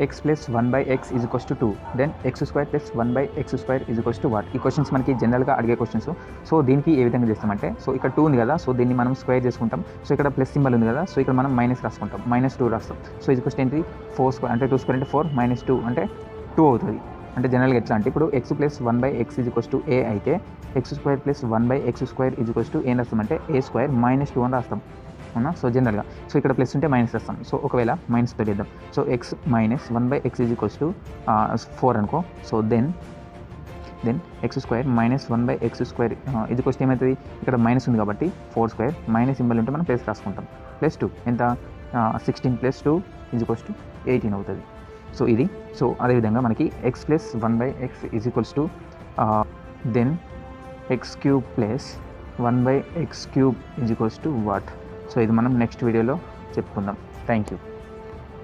X plus 1/x is equals to 2, then x² plus 1/x² is equals to what? ఈ questions మనకి జనరల్గా అడిగే questions. So దీనికి ఏ విధంగా చేస్తామంటే, సో ఇక్కడ 2 ఉంది కదా, సో దీన్ని మనం స్క్వేర్ చేసుకుంటాం. సో ఇక్కడ ప్లస్ సింబల్ ఉంది కదా, సో ఇక్కడ మనం మైనస్ రాసుకుంటాం, -2 రాస్తాం. సో ఇది క్వశ్చన్ ఏంటి? 4² అంటే 2² అంటే 4 -2 అంటే 2 అవుతుంది. అంటే జనరల్గా ఎట్లా అంటే, ఇప్పుడు x plus 1/x is equals to a అయితే x² plus 1/x² is equals to ఏం రాస్తామంటే a² -2 అని రాస్తాం, అవునా? సో జనరల్గా సో ఇక్కడ ప్లస్ ఉంటే మైనస్ రాస్తాం. సో ఒకవేళ మైనస్ పెడదాం. So x minus 1/x is equals to 4 అనుకో. So then x² minus 1/x² ఇది క్వశ్చన్ ఏమవుతుంది? ఇక్కడ మైనస్ ఉంది కాబట్టి 4² మైనస్ సింబల్ ఉంటే మనం ప్లస్ రాసుకుంటాం. +2 ఎంత? 16 + 2 ఈజ్ ఈక్వల్స్ టు 18 అవుతుంది. సో ఇది. సో అదేవిధంగా మనకి x plus 1/x is equals to then x³ plus 1/x³ is equals to what? So ఇది మనం నెక్స్ట్ వీడియోలో చెప్పుకుందాం. Thank you.